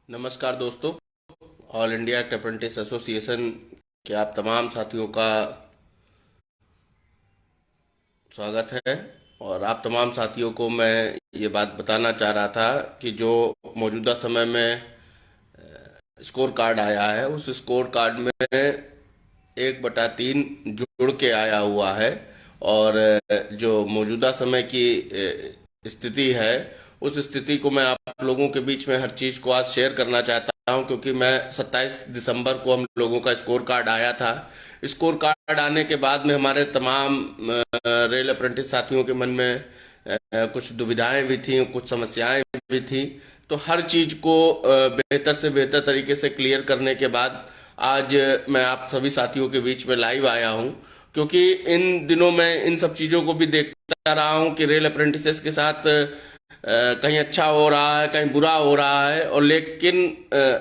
नमस्कार दोस्तों। All India act apprentice association के आप तमाम साथियों का स्वागत है। और आप तमाम साथियों को मैं ये बात बताना चाह रहा था कि जो मौजूदा समय में स्कोर कार्ड आया है उस स्कोर कार्ड में 1/3 जुड़ के आया हुआ है। और जो मौजूदा समय की स्थिति है उस स्थिति को मैं आप लोगों के बीच में हर चीज को आज शेयर करना चाहता हूं, क्योंकि मैं 27 दिसंबर को हम लोगों का स्कोर कार्ड आया था। स्कोर कार्ड आने के बाद में हमारे तमाम रेल अप्रेंटिस साथियों के मन में कुछ दुविधाएं भी थी, कुछ समस्याएं भी थी। तो हर चीज को बेहतर से बेहतर तरीके से क्लियर करने के बाद आज मैं आप सभी साथियों के बीच में लाइव आया हूं, क्योंकि इन दिनों में इन सब चीजों को भी देखता रहा हूं कि रेल अप्रेंटिसेस के साथ कहीं अच्छा हो रहा है, कहीं बुरा हो रहा है। और लेकिन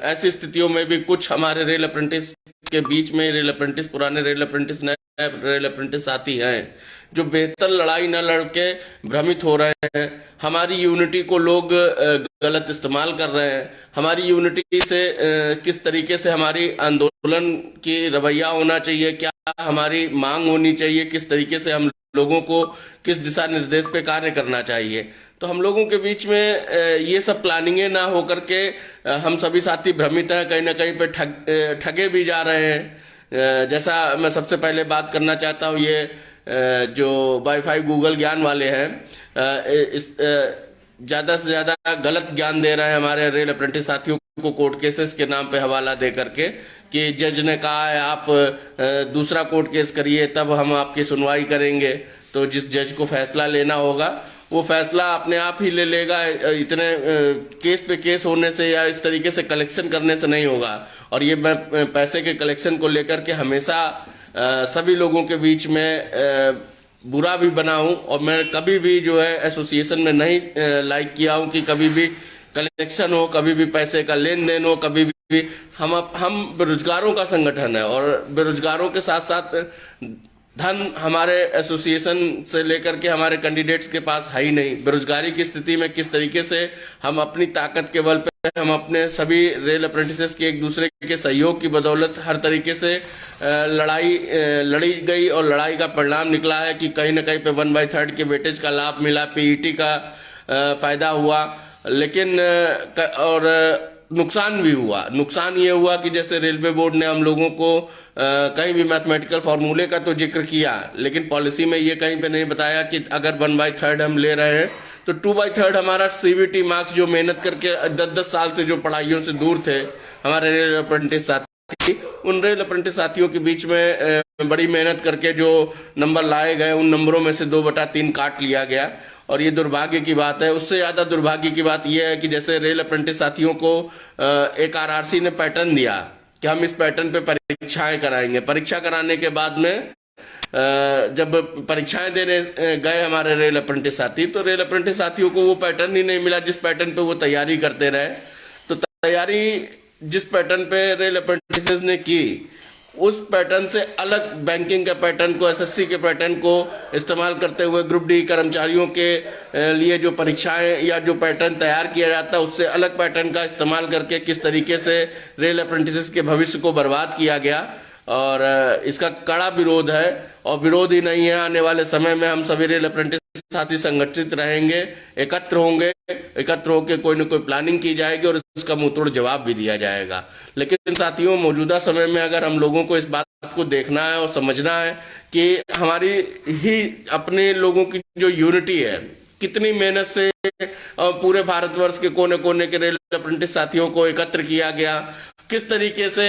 ऐसी स्थितियों में भी कुछ हमारे रेल अप्रेंटिस के बीच में रेल अप्रेंटिस, पुराने रेल अप्रेंटिस, नए रेल अप्रेंटिस साथी हैं जो बेहतर लड़ाई न लड़ के भ्रमित हो रहे हैं। हमारी यूनिटी को लोग गलत इस्तेमाल कर रहे हैं। हमारी यूनिटी से किस तरीके से हमारी आंदोलन की रवैया होना चाहिए, क्या हमारी मांग होनी चाहिए, किस तरीके से हम लोगों को किस दिशा निर्देश पे कार्य करना चाहिए। तो हम लोगों के बीच में ये सब प्लानिंगें ना हो करके हम सभी साथी भ्रमित हैं, कहीं ना कहीं पे ठगे भी जा रहे हैं। जैसा मैं सबसे पहले बात करना चाहता हूँ, ये जो वाईफाई गूगल ज्ञान वाले हैं, इस ज्यादा से ज्यादा गलत ज्ञान दे रहे हैं हमारे रेल अप्रेंटिस साथियों को कोर्ट केसेस के नाम पे हवाला दे करके कि जज ने कहा है आप दूसरा कोर्ट केस करिए तब हम आपकी सुनवाई करेंगे। तो जिस जज को फैसला लेना होगा वो फैसला अपने आप ही ले लेगा। इतने केस पे केस होने से या इस तरीके से कलेक्शन करने से नहीं होगा। और ये मैं पैसे के कलेक्शन को लेकर के हमेशा सभी लोगों के बीच में बुरा भी बना हूं। और मैं कभी भी जो है एसोसिएशन में नहीं लाइक किया हूं कि कभी भी कलेक्शन हो, कभी भी पैसे का लेन देन हो, कभी भी हम बेरोजगारों का संगठन है और बेरोजगारों के साथ साथ धन हमारे एसोसिएशन से लेकर के हमारे कैंडिडेट्स के पास है ही नहीं। बेरोजगारी की स्थिति में किस तरीके से हम अपनी ताकत के बल पे, हम अपने सभी रेल अप्रेंटिसेस के एक दूसरे के सहयोग की बदौलत हर तरीके से लड़ाई लड़ी गई और लड़ाई का परिणाम निकला है कि कहीं ना कहीं पे 1/3 के वेटेज का लाभ मिला, पीईटी का फायदा हुआ। लेकिन और नुकसान भी हुआ। नुकसान ये हुआ कि जैसे रेलवे बोर्ड ने हम लोगों को कहीं भी मैथमेटिकल फॉर्मूले का तो जिक्र किया, लेकिन पॉलिसी में ये कहीं पे नहीं बताया कि अगर 1/3 हम ले रहे हैं तो 2/3 हमारा सीबीटी मार्क्स, जो मेहनत करके 10-10 साल से जो पढ़ाइयों से दूर थे हमारे रेल अप्रेंटिस साथी, उन रेल अप्रेंटिस साथियों के बीच में बड़ी मेहनत करके जो नंबर लाए गए उन नंबरों में से 2/3 काट लिया गया। और ये दुर्भाग्य की बात है। उससे ज्यादा दुर्भाग्य की बात यह है कि जैसे रेल अप्रेंटिस साथियों को एक आरआरसी ने पैटर्न दिया कि हम इस पैटर्न पे परीक्षाएं कराएंगे। परीक्षा कराने के बाद में जब परीक्षाएं देने गए हमारे रेल अप्रेंटिस साथी, तो रेल अप्रेंटिस साथियों को वो पैटर्न ही नहीं मिला जिस पैटर्न पे वो तैयारी करते रहे। तो तैयारी जिस पैटर्न पे रेल अप्रेंटिस ने की उस पैटर्न से अलग बैंकिंग के पैटर्न को, एसएससी के पैटर्न को इस्तेमाल करते हुए ग्रुप डी कर्मचारियों के लिए जो परीक्षाएं या जो पैटर्न तैयार किया जाता है उससे अलग पैटर्न का इस्तेमाल करके किस तरीके से रेल अप्रेंटिसेस के भविष्य को बर्बाद किया गया। और इसका कड़ा विरोध है। और विरोध ही नहीं है, आने वाले समय में हम सभी रेल अप्रेंटिस साथी संगठित रहेंगे, एकत्र होंगे, एकत्र होकर कोई न कोई प्लानिंग की जाएगी और इसका मुंहतोड़ जवाब भी दिया जाएगा। लेकिन साथियों, मौजूदा समय में अगर हम लोगों को इस बात को देखना है और समझना है कि हमारी ही अपने लोगों की जो यूनिटी है, कितनी मेहनत से पूरे भारतवर्ष के कोने कोने के रेल अप्रेंटिस साथियों को एकत्र किया गया, किस तरीके से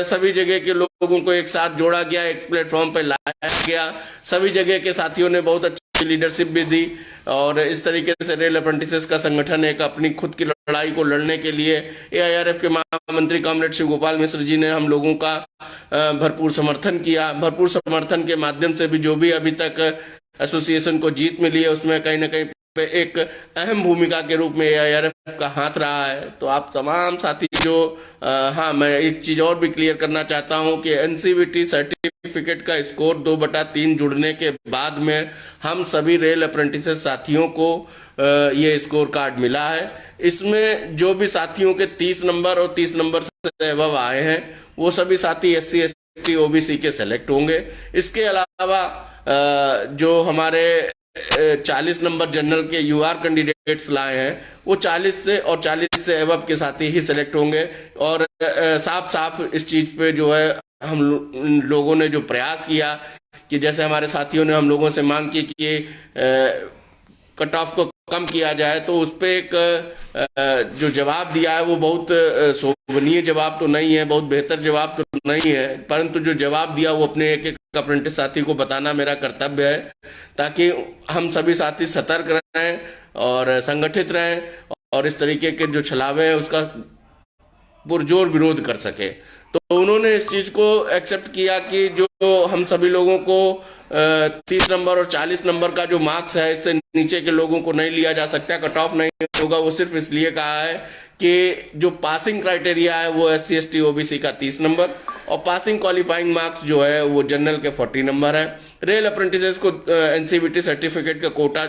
सभी जगह के लोगों को एक साथ जोड़ा गया, एक प्लेटफॉर्म पे लाया गया। सभी जगह के साथियों ने बहुत अच्छी लीडरशिप भी दी और इस तरीके से रेल अप्रेंटिसेस का संगठन एक अपनी खुद की लड़ाई को लड़ने के लिए एआईआरएफ के महामंत्री कॉमरेड शिव गोपाल मिश्र जी ने हम लोगों का भरपूर समर्थन किया। भरपूर समर्थन के माध्यम से भी जो भी अभी तक एसोसिएशन को जीत मिली है उसमें कहीं ना कहीं पे एक अहम भूमिका के रूप में एआईआरएफ का हाथ रहा है। तो आप तमाम साथी जो हाँ, मैं एक चीज और भी क्लियर करना चाहता हूं कि एनसीवीटी सर्टिफिकेट का स्कोर 2/3 जुड़ने के बाद में हम सभी रेल अप्रेंटिस साथियों को ये स्कोर कार्ड मिला है। इसमें जो भी साथियों के 30 नंबर और 30 नंबर से अबव आए हैं वो सभी साथी SC ST OBC के सेलेक्ट होंगे। इसके अलावा जो हमारे 40 नंबर जनरल के UR कैंडिडेट्स लाए हैं वो 40 से और 40 से एबव के साथी ही सिलेक्ट होंगे। और साफ साफ इस चीज पे जो है हम लोगों ने जो प्रयास किया कि जैसे हमारे साथियों ने हम लोगों से मांग की कि कट ऑफ को कम किया जाए, तो उस पे एक जो जवाब दिया है वो बहुत शोभनीय जवाब तो नहीं है, बहुत बेहतर जवाब तो नहीं है, परंतु जो जवाब दिया वो अपने एक एक अप्रेंटिस साथी को बताना मेरा कर्तव्य है, ताकि हम सभी साथी सतर्क रहें और संगठित रहें और इस तरीके के जो छलावे हैं उसका पुरजोर विरोध कर सके। तो उन्होंने इस चीज को एक्सेप्ट किया कि जो हम सभी लोगों को 30 नंबर और 40 नंबर का जो मार्क्स है इससे नीचे के लोगों को नहीं लिया जा सकता, कट ऑफ नहीं होगा। वो सिर्फ इसलिए कहा है कि जो पासिंग क्राइटेरिया है वो SC ST OBC का 30 नंबर और पासिंग क्वालिफाइंग मार्क्स जो है वो जनरल के 40 नंबर है। रेल अप्रेंटिसेस को NCVT सर्टिफिकेट का कोटा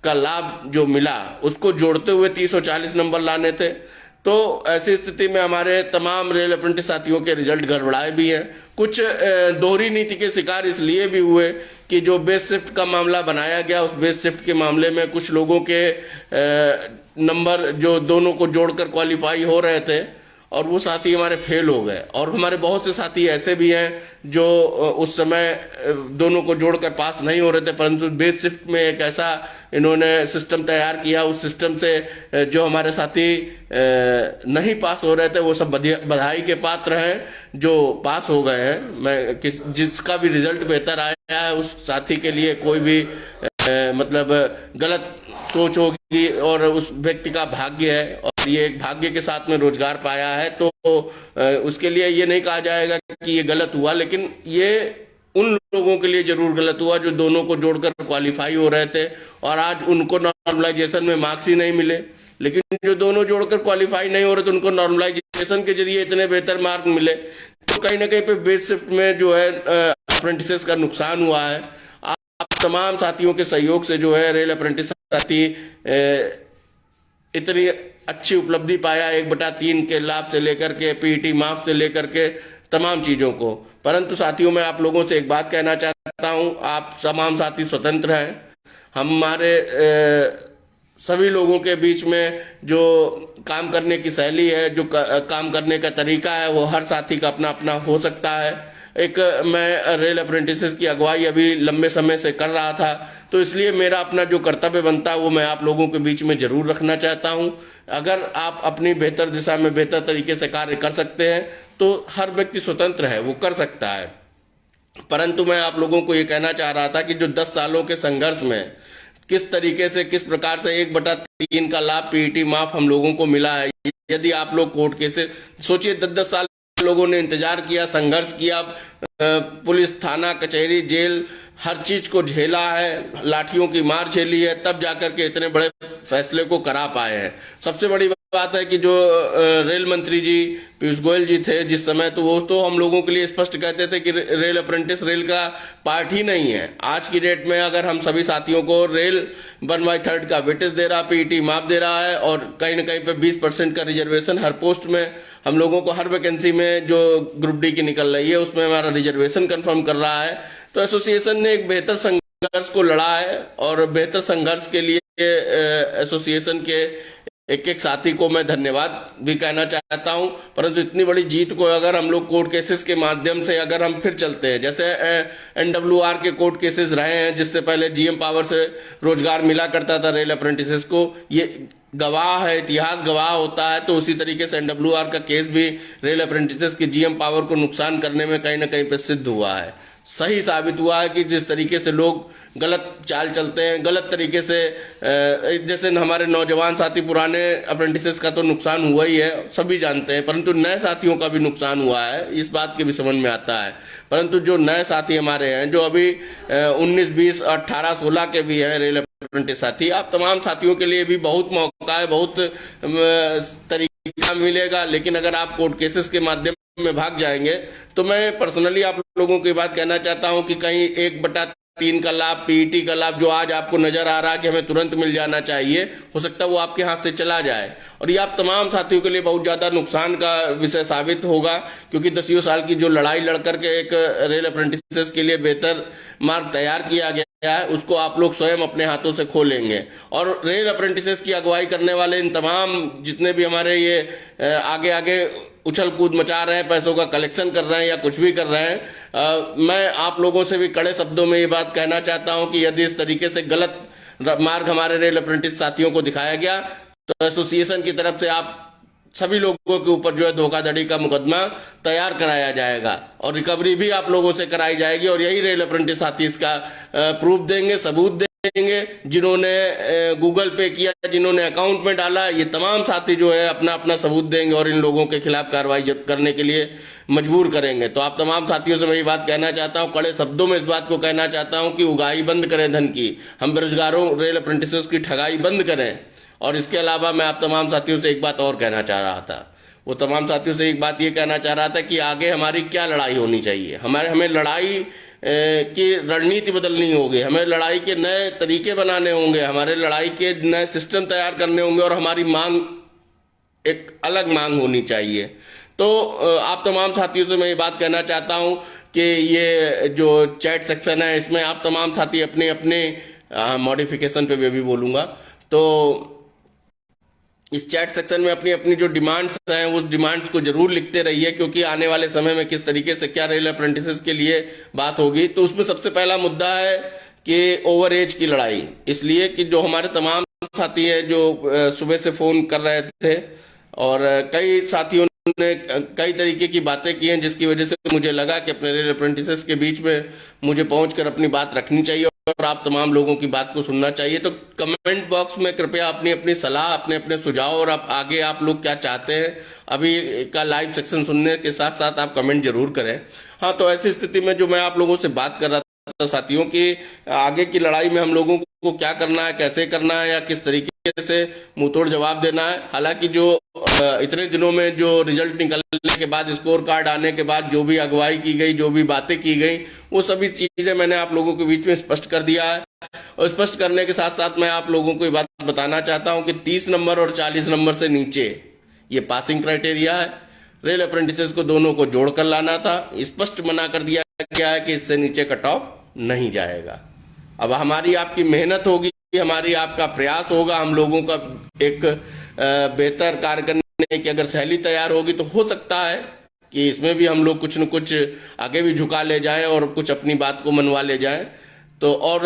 का लाभ जो मिला उसको जोड़ते हुए 30 और 40 नंबर लाने थे। तो ऐसी स्थिति में हमारे तमाम रेल अप्रेंटिस साथियों के रिजल्ट गड़बड़ाए भी हैं। कुछ दोहरी नीति के शिकार इसलिए भी हुए कि जो बेस शिफ्ट का मामला बनाया गया उस बेस शिफ्ट के मामले में कुछ लोगों के नंबर जो दोनों को जोड़कर क्वालिफाई हो रहे थे और वो साथी हमारे फेल हो गए। और हमारे बहुत से साथी ऐसे भी हैं जो उस समय दोनों को जोड़कर पास नहीं हो रहे थे, परंतु बेस शिफ्ट में एक ऐसा इन्होंने सिस्टम तैयार किया, उस सिस्टम से जो हमारे साथी नहीं पास हो रहे थे वो सब बधाई के पात्र हैं जो पास हो गए हैं। मैं जिसका भी रिजल्ट बेहतर आया है उस साथी के लिए कोई भी मतलब गलत सोच होगी और उस व्यक्ति का भाग्य है और ये एक भाग्य के साथ में रोजगार पाया है, तो उसके लिए ये नहीं कहा जाएगा कि ये गलत हुआ, लेकिन ये उन लोगों के लिए जरूर गलत हुआ जो दोनों को जोड़कर क्वालिफाई हो रहे थे और आज उनको नॉर्मलाइजेशन में मार्क्स ही नहीं मिले। लेकिन जो दोनों जोड़कर क्वालिफाई नहीं हो रहे थे उनको नॉर्मलाइजेशन के जरिए इतने बेहतर मार्क मिले। तो कहीं ना कहीं पे बेस शिफ्ट में जो है अप्रेंटिसेस का नुकसान हुआ है। आप तमाम साथियों के सहयोग से जो है रेल अप्रेंटिस साथी इतनी अच्छी उपलब्धि पाया, 1/3 के लाभ से लेकर के PET मार्क्स से लेकर के तमाम चीजों को। परंतु साथियों मैं आप लोगों से एक बात कहना चाहता हूं, आप तमाम साथी स्वतंत्र हैं। हमारे सभी लोगों के बीच में जो काम करने की शैली है, जो काम करने का तरीका है, वो हर साथी का अपना अपना हो सकता है। एक मैं रेल अप्रेंटिसेस की अगुवाई अभी लंबे समय से कर रहा था, तो इसलिए मेरा अपना जो कर्तव्य बनता है वो मैं आप लोगों के बीच में जरूर रखना चाहता हूं। अगर आप अपनी बेहतर दिशा में बेहतर तरीके से कार्य कर सकते हैं तो हर व्यक्ति स्वतंत्र है, वो कर सकता है। परंतु मैं आप लोगों को ये कहना चाह रहा था कि जो 10 सालों के संघर्ष में किस तरीके से किस प्रकार से 1/3 का लाभ PET माफ हम लोगों को मिला है। यदि आप लोग कोर्ट केसेस सोचिए, 10-10 साल लोगों ने इंतजार किया, संघर्ष किया, पुलिस थाना कचहरी जेल हर चीज को झेला है, लाठियों की मार झेली है, तब जाकर के इतने बड़े फैसले को करा पाए हैं। सबसे बड़ी बात है कि जो रेल मंत्री जी पीयूष गोयल जी थे जिस समय, तो वो तो हम लोगों के लिए स्पष्ट कहते थे कि रेल अप्रेंटिस रेल का पार्ट ही नहीं है। आज की डेट में अगर हम सभी साथियों को रेल 1/3 का वेटेज दे रहा, PET माफ दे रहा है और कहीं ना कहीं पे 20% का रिजर्वेशन हर पोस्ट में हम लोगों को, हर वैकेंसी में जो ग्रुप डी की निकल रही है उसमें हमारा रिजर्वेशन कंफर्म कर रहा है, तो एसोसिएशन ने एक बेहतर संघर्ष को लड़ा है और बेहतर संघर्ष के लिए एसोसिएशन के एक एक साथी को मैं धन्यवाद भी कहना चाहता हूं। परंतु इतनी बड़ी जीत को अगर हम लोग कोर्ट केसेस के माध्यम से अगर हम फिर चलते हैं, जैसे NWR के कोर्ट केसेस रहे हैं जिससे पहले GM पावर से रोजगार मिला करता था रेल अप्रेंटिसेस को, ये गवाह है, इतिहास गवाह होता है। तो उसी तरीके से NWR का केस भी रेल अप्रेंटिसेस की GM पावर को नुकसान करने में कहीं ना कहीं पे सिद्ध हुआ है, सही साबित हुआ है कि जिस तरीके से लोग गलत चाल चलते हैं, गलत तरीके से, जैसे हमारे नौजवान साथी, पुराने अप्रेंटिसेस का तो नुकसान हुआ ही है, सभी जानते हैं, परंतु नए साथियों का भी नुकसान हुआ है, इस बात के भी समझ में आता है। परंतु जो नए साथी हमारे हैं जो अभी 19, 20, 18, 16 के भी हैं रेल अप्रेंटिस साथी, आप तमाम साथियों के लिए भी बहुत मौका है, बहुत तरीके तरीका मिलेगा। लेकिन अगर आप कोर्ट केसेस के माध्यम में भाग जाएंगे तो मैं पर्सनली आप लोगों की बात कहना चाहता हूं कि कहीं 1/3 का लाभ, पीईटी का लाभ जो आज आपको नजर आ रहा है कि हमें तुरंत मिल जाना चाहिए, हो सकता है वो आपके हाथ से चला जाए, और ये आप तमाम साथियों के लिए बहुत ज्यादा नुकसान का विषय साबित होगा। क्योंकि 10 साल की जो लड़ाई लड़कर के एक रेल अप्रेंटिसेस के लिए बेहतर मार्ग तैयार किया गया है, उसको आप लोग स्वयं अपने हाथों से खो लेंगे। और रेल अप्रेंटिसेस की अगुवाई करने वाले इन तमाम जितने भी हमारे ये आगे आगे उछल कूद मचा रहे हैं, पैसों का कलेक्शन कर रहे हैं या कुछ भी कर रहे हैं, मैं आप लोगों से भी कड़े शब्दों में ये बात कहना चाहता हूं कि यदि इस तरीके से गलत मार्ग हमारे रेल अप्रेंटिस साथियों को दिखाया गया तो एसोसिएशन की तरफ से आप सभी लोगों के ऊपर जो है धोखाधड़ी का मुकदमा तैयार कराया जाएगा और रिकवरी भी आप लोगों से कराई जाएगी। और यही रेल अप्रेंटिस साथी इसका प्रूफ देंगे, सबूत देंगे। जिन्होंने गूगल पे किया, जिन्होंने अकाउंट में डाला, ये तमाम साथी जो है अपना अपना सबूत देंगे और इन लोगों के खिलाफ कार्रवाई करने के लिए मजबूर करेंगे। तो आप तमाम साथियों से मैं ये बात कहना चाहता हूं, कड़े शब्दों में इस बात को कहना चाहता हूं कि उगाही बंद करें धन की, हम बेरोजगारों रेल अप्रेंटिसेस की ठगाई बंद करें। और इसके अलावा मैं आप तमाम साथियों से एक बात और कहना चाह रहा था, वो तमाम साथियों से एक बात ये कहना चाह रहा था कि आगे हमारी क्या लड़ाई होनी चाहिए। हमें लड़ाई की रणनीति बदलनी होगी, हमें लड़ाई के नए तरीके बनाने होंगे, हमारे लड़ाई के नए सिस्टम तैयार करने होंगे और हमारी मांग एक अलग मांग होनी चाहिए। तो आप तमाम साथियों से मैं ये बात कहना चाहता हूं कि ये जो चैट सेक्शन है इसमें आप तमाम साथी अपने अपने मॉडिफिकेशन पे भी बोलूंगा, तो इस चैट सेक्शन में अपनी अपनी जो डिमांड्स हैं उस डिमांड्स को जरूर लिखते रहिए, क्योंकि आने वाले समय में किस तरीके से क्या रेल अप्रेंटिसेस के लिए बात होगी। तो उसमें सबसे पहला मुद्दा है कि ओवर एज की लड़ाई, इसलिए कि जो हमारे तमाम साथी हैं जो सुबह से फोन कर रहे थे और कई साथियों ने कई तरीके की बातें की हैं, जिसकी वजह से मुझे लगा कि अपने रेल अप्रेंटिसेस के बीच में मुझे पहुंचकर अपनी बात रखनी चाहिए और आप तमाम लोगों की बात को सुनना चाहिए। तो कमेंट बॉक्स में कृपया अपनी अपनी सलाह, अपने अपने सुझाव और आगे आप लोग क्या चाहते हैं अभी का लाइव सेक्शन सुनने के साथ साथ आप कमेंट जरूर करें। हाँ, तो ऐसी स्थिति में जो मैं आप लोगों से बात कर रहा था साथियों की, आगे की लड़ाई में हम लोगों को क्या करना है, कैसे करना है या किस तरीके से मुंहतोड़ जवाब देना है। हालांकि जो इतने दिनों में जो रिजल्ट निकलने के बाद, स्कोर कार्ड आने के बाद जो भी अगुवाई की गई, जो भी बातें की गई, वो सभी चीजें मैंने आप लोगों के बीच में स्पष्ट कर दिया है। और स्पष्ट करने के साथ साथ मैं आप लोगों को ये बात बताना चाहता हूं कि 30 नंबर और 40 नंबर से नीचे ये पासिंग क्राइटेरिया है। रेल अप्रेंटिसेस को दोनों को जोड़कर लाना था, स्पष्ट मना कर दिया गया है कि इससे नीचे कट ऑफ नहीं जाएगा। अब हमारी आपकी मेहनत होगी, हमारी आपका प्रयास होगा, हम लोगों का एक बेहतर कार्य करने की अगर शैली तैयार होगी तो हो सकता है कि इसमें भी हम लोग कुछ न कुछ आगे भी झुका ले जाएं और कुछ अपनी बात को मनवा ले जाएं। तो और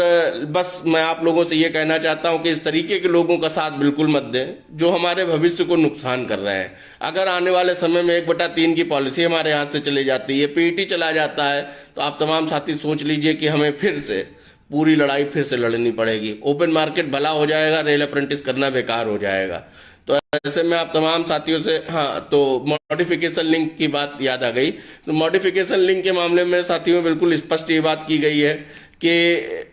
बस मैं आप लोगों से ये कहना चाहता हूं कि इस तरीके के लोगों का साथ बिल्कुल मत दें जो हमारे भविष्य को नुकसान कर रहे हैं। अगर आने वाले समय में 1/3 की पॉलिसी हमारे हाथ से चली जाती है, पीईटी चला जाता है, तो आप तमाम साथी सोच लीजिए कि हमें फिर से पूरी लड़ाई फिर से लड़नी पड़ेगी। ओपन मार्केट भला हो जाएगा, रेल अप्रेंटिस करना बेकार हो जाएगा। तो ऐसे में आप तमाम साथियों से, हाँ, तो मॉडिफिकेशन लिंक की बात याद आ गई। तो मॉडिफिकेशन लिंक के मामले में साथियों बिल्कुल स्पष्ट ये बात की गई है कि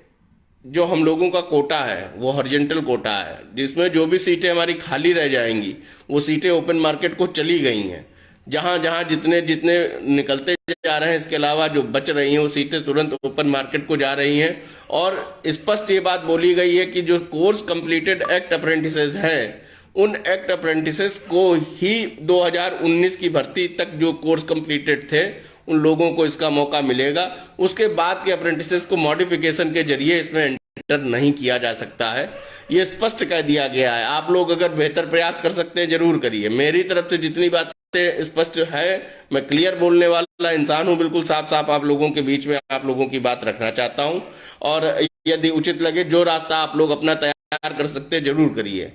जो हम लोगों का कोटा है वो हॉरिजॉन्टल कोटा है, जिसमें जो भी सीटें हमारी खाली रह जाएंगी वो सीटें ओपन मार्केट को चली गई हैं। जहां जहां जितने जितने निकलते जा रहे हैं, इसके अलावा जो बच रही हैं वो सीटें तुरंत ओपन मार्केट को जा रही हैं। और स्पष्ट ये बात बोली गई है कि जो कोर्स कंप्लीटेड एक्ट अप्रेंटिसेस है, उन एक्ट अप्रेंटिसेस को ही 2019 की भर्ती तक जो कोर्स कंप्लीटेड थे उन लोगों को इसका मौका मिलेगा। उसके बाद के अप्रेंटिसेस को मॉडिफिकेशन के जरिए इसमें एंटर नहीं किया जा सकता है, ये स्पष्ट कर दिया गया है। आप लोग अगर बेहतर प्रयास कर सकते हैं जरूर करिए। मेरी तरफ से जितनी बातें स्पष्ट है, मैं क्लियर बोलने वाला इंसान हूं, बिल्कुल साफ साफ आप लोगों के बीच में आप लोगों की बात रखना चाहता हूं। और यदि उचित लगे जो रास्ता आप लोग अपना तैयार कर सकते हैं जरूर करिए,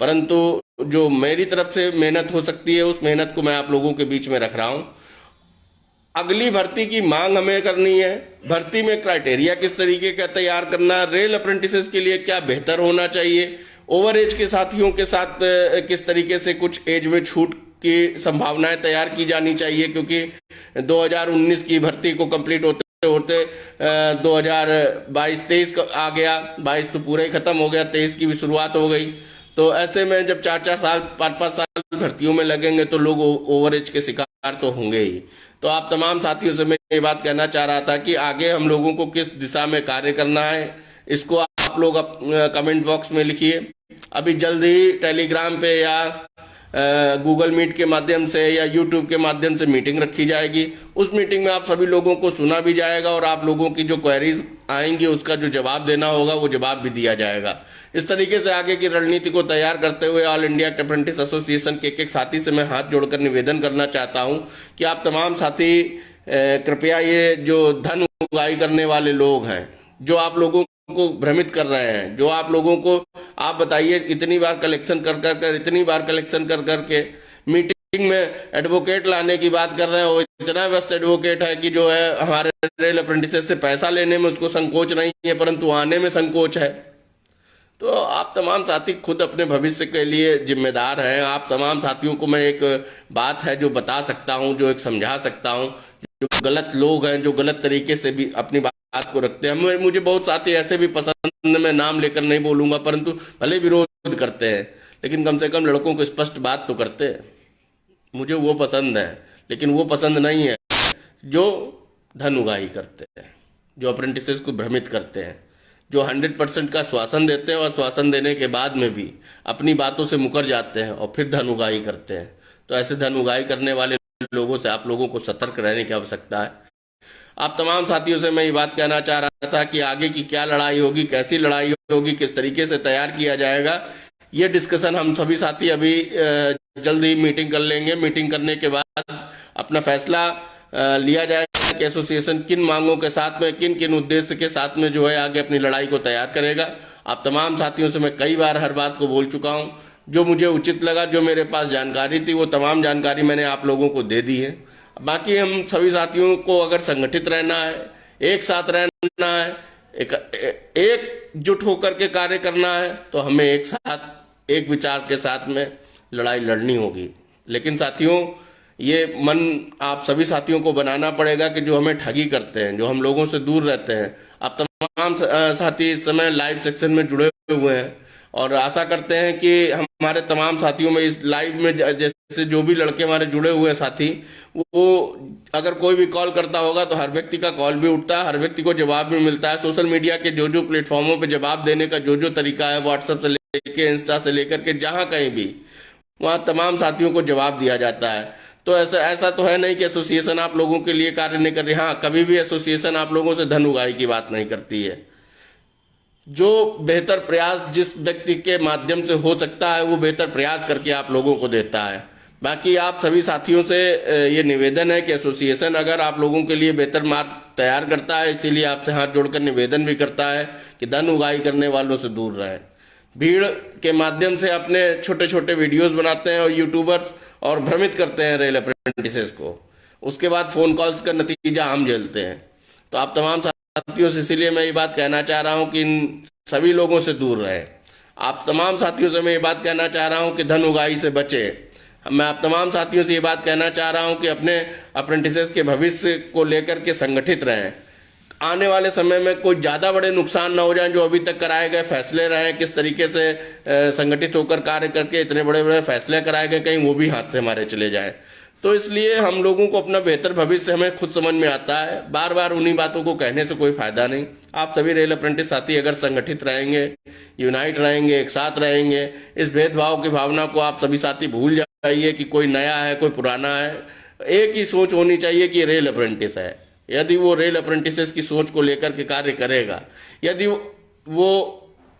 परंतु जो मेरी तरफ से मेहनत हो सकती है उस मेहनत को मैं आप लोगों के बीच में रख रहा हूं। अगली भर्ती की मांग हमें करनी है, भर्ती में क्राइटेरिया किस तरीके का तैयार करना, रेल अप्रेंटिसेस के लिए क्या बेहतर होना चाहिए, ओवर एज के साथियों के साथ किस तरीके से कुछ एज में छूट की संभावनाएं तैयार की जानी चाहिए, क्योंकि 2019 की भर्ती को कंप्लीट होते होते 2022-23 आ गया, 22 तो पूरा ही खत्म हो गया, 23 की भी शुरुआत हो गई। तो ऐसे में जब 4-4 साल 5-5 साल भर्तियों में लगेंगे तो लोग ओवर एज के शिकार तो होंगे ही। तो आप तमाम साथियों से मैं ये बात कहना चाह रहा था कि आगे हम लोगों को किस दिशा में कार्य करना है, इसको आप लोग कमेंट बॉक्स में लिखिए। अभी जल्द ही टेलीग्राम पे या गूगल मीट के माध्यम से या यूट्यूब के माध्यम से मीटिंग रखी जाएगी। उस मीटिंग में आप सभी लोगों को सुना भी जाएगा और आप लोगों की जो क्वेरीज आएंगी उसका जो जवाब देना होगा वो जवाब भी दिया जाएगा। इस तरीके से आगे की रणनीति को तैयार करते हुए ऑल इंडिया अप्रेंटिस एसोसिएशन के एक साथी से मैं हाथ जोड़कर निवेदन करना चाहता हूं कि आप तमाम साथी कृपया ये जो धन उगाही करने वाले लोग हैं, जो आप लोगों को भ्रमित कर रहे हैं, जो आप लोगों को आप बताइए इतनी बार कलेक्शन इतनी बार कलेक्शन कर करके मीटिंग में एडवोकेट लाने की बात कर रहे हैं। वो इतना व्यस्त एडवोकेट है कि जो है हमारे रेल अप्रेंटिसेस से पैसा लेने में उसको संकोच नहीं है परंतु आने में संकोच है। तो आप तमाम साथी खुद अपने भविष्य के लिए जिम्मेदार हैं। आप तमाम साथियों को मैं एक बात है जो बता सकता हूं, जो एक समझा सकता हूं। जो गलत लोग हैं, जो गलत तरीके से भी अपनी बात को रखते हैं, मुझे बहुत साथी ऐसे भी पसंद, मैं नाम लेकर नहीं बोलूंगा, परंतु भले विरोध करते हैं लेकिन कम से कम लड़कों को स्पष्ट बात तो करते हैं। मुझे वो पसंद है, लेकिन वो पसंद नहीं है जो धन उगाही करते हैं, जो अप्रेंटिसेस को भ्रमित करते हैं, जो 100% का श्वासन देते हैं और श्वासन देने के बाद में भी अपनी बातों से मुकर जाते हैं और फिर धन उगाही करते हैं। तो ऐसे धन उगाही करने वाले लोगों से आप लोगों को सतर्क रहने की आवश्यकता है। आप तमाम साथियों से मैं ये बात कहना चाह रहा था कि आगे की क्या लड़ाई होगी, कैसी लड़ाई होगी, किस तरीके से तैयार किया जाएगा, ये डिस्कशन हम सभी साथी अभी जल्द ही मीटिंग कर लेंगे। मीटिंग करने के बाद अपना फैसला लिया जाएगा कि एसोसिएशन किन मांगों के साथ में, किन किन उद्देश्य के साथ में जो है आगे अपनी लड़ाई को तैयार करेगा। आप तमाम साथियों से मैं कई बार हर बात को बोल चुका हूं। जो मुझे उचित लगा, जो मेरे पास जानकारी थी, वो तमाम जानकारी मैंने आप लोगों को दे दी है। बाकी हम सभी साथियों को अगर संगठित रहना है, एक साथ रहना है, एकजुट होकर के कार्य करना है, तो हमें एक साथ एक विचार के साथ में लड़ाई लड़नी होगी। लेकिन साथियों, ये मन आप सभी साथियों को बनाना पड़ेगा कि जो हमें ठगी करते हैं, जो हम लोगों से दूर रहते हैं। आप तमाम साथी इस समय लाइव सेक्शन में जुड़े हुए हैं और आशा करते हैं कि हमारे तमाम साथियों में इस लाइव में जैसे जो भी लड़के हमारे जुड़े हुए हैं साथी, वो अगर कोई भी कॉल करता होगा तो हर व्यक्ति का कॉल भी उठता है, हर व्यक्ति को जवाब भी मिलता है। सोशल मीडिया के जो जो प्लेटफॉर्मों पे जवाब देने का जो जो तरीका है, व्हाट्सएप से लेकर इंस्टा से लेकर के जहां कहीं भी, वहां तमाम साथियों को जवाब दिया जाता है। तो ऐसा तो है नहीं कि एसोसिएशन आप लोगों के लिए कार्य नहीं कर रही। हाँ, कभी भी एसोसिएशन आप लोगों से धन उगाही की बात नहीं करती है। जो बेहतर प्रयास जिस व्यक्ति के माध्यम से हो सकता है वो बेहतर प्रयास करके आप लोगों को देता है। बाकी आप सभी साथियों से ये निवेदन है कि एसोसिएशन अगर आप लोगों के लिए बेहतर मार्ग तैयार करता है, इसीलिए आपसे हाथ जोड़कर निवेदन भी करता है कि धन उगाही करने वालों से दूर रहे। भीड़ के माध्यम से अपने छोटे छोटे वीडियोस बनाते हैं और यूट्यूबर्स और भ्रमित करते हैं रेल अप्रेंटिसेस को, उसके बाद फोन कॉल्स का नतीजा हम झेलते हैं। तो आप तमाम साथियों से इसीलिए मैं ये बात कहना चाह रहा हूं कि इन सभी लोगों से दूर रहे। आप तमाम साथियों से मैं ये बात कहना चाह रहा हूं कि धन उगाही से बचे। मैं आप तमाम साथियों से ये बात कहना चाह रहा हूं कि अपने अप्रेंटिसेस के भविष्य को लेकर के संगठित रहें। आने वाले समय में कोई ज्यादा बड़े नुकसान ना हो जाए। जो अभी तक कराए गए फैसले रहे, किस तरीके से संगठित होकर कार्य करके इतने बड़े बड़े फैसले कराए गए, कहीं वो भी हाथ से हमारे चले जाए। तो इसलिए हम लोगों को अपना बेहतर भविष्य हमें खुद समझ में आता है। बार बार उन्हीं बातों को कहने से कोई फायदा नहीं। आप सभी रेल अप्रेंटिस साथी अगर संगठित रहेंगे, यूनाइट रहेंगे, एक साथ रहेंगे, इस भेदभाव की भावना को आप सभी साथी भूल जाइए कि कोई नया है, कोई पुराना है। एक ही सोच होनी चाहिए कि रेल अप्रेंटिस है। यदि वो रेल अप्रेंटिसेस की सोच को लेकर के कार्य करेगा, यदि वो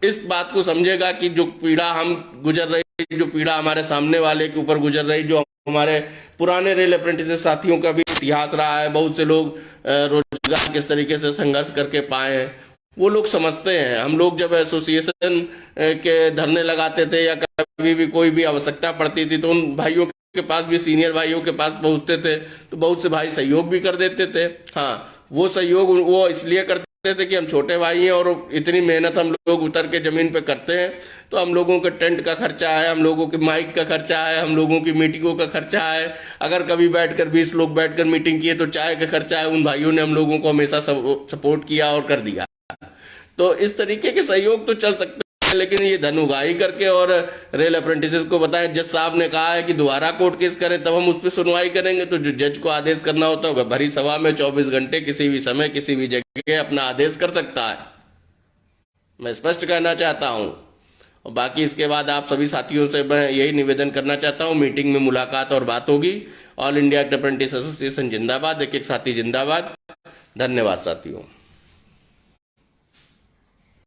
इस बात को समझेगा कि जो पीड़ा हम गुजर रही, जो पीड़ा हमारे सामने वाले के ऊपर गुजर रही, जो हमारे पुराने रेल अप्रेंटिसेस साथियों का भी इतिहास रहा है, बहुत से लोग रोजगार किस तरीके से संघर्ष करके पाए हैं, वो लोग समझते हैं। हम लोग जब एसोसिएशन के धरने लगाते थे या कभी भी कोई भी आवश्यकता पड़ती थी तो उन भाइयों के पास भी, सीनियर भाइयों के पास पहुंचते थे तो बहुत से भाई सहयोग भी कर देते थे। हाँ, वो सहयोग वो इसलिए करते थे कि हम छोटे भाई हैं और इतनी मेहनत हम लोग उतर के जमीन पे करते हैं, तो हम लोगों के टेंट का खर्चा है, हम लोगों की माइक का खर्चा है, हम लोगों की मीटिंगों का खर्चा है। अगर कभी बैठकर 20 लोग बैठकर मीटिंग किए तो चाय का खर्चा है। उन भाइयों ने हम लोगों को हमेशा सपोर्ट किया और कर दिया। तो इस तरीके के सहयोग तो चल सकते लेकिन ये धन उगाही करके और रेल अप्रेंटिसेस को बताएं जज साहब ने कहा है कि दोबारा कोर्ट केस करें तब हम उस पर सुनवाई करेंगे। तो जो जज को आदेश करना होता होगा भरी सभा में 24 घंटे किसी भी समय किसी भी जगह अपना आदेश कर सकता है, मैं स्पष्ट कहना चाहता हूं। और बाकी इसके बाद आप सभी साथियों से मैं यही निवेदन करना चाहता हूं, मीटिंग में मुलाकात और बात होगी। ऑल इंडिया अप्रेंटिस एसोसिएशन जिंदाबाद, एक एक साथी जिंदाबाद। धन्यवाद साथियों।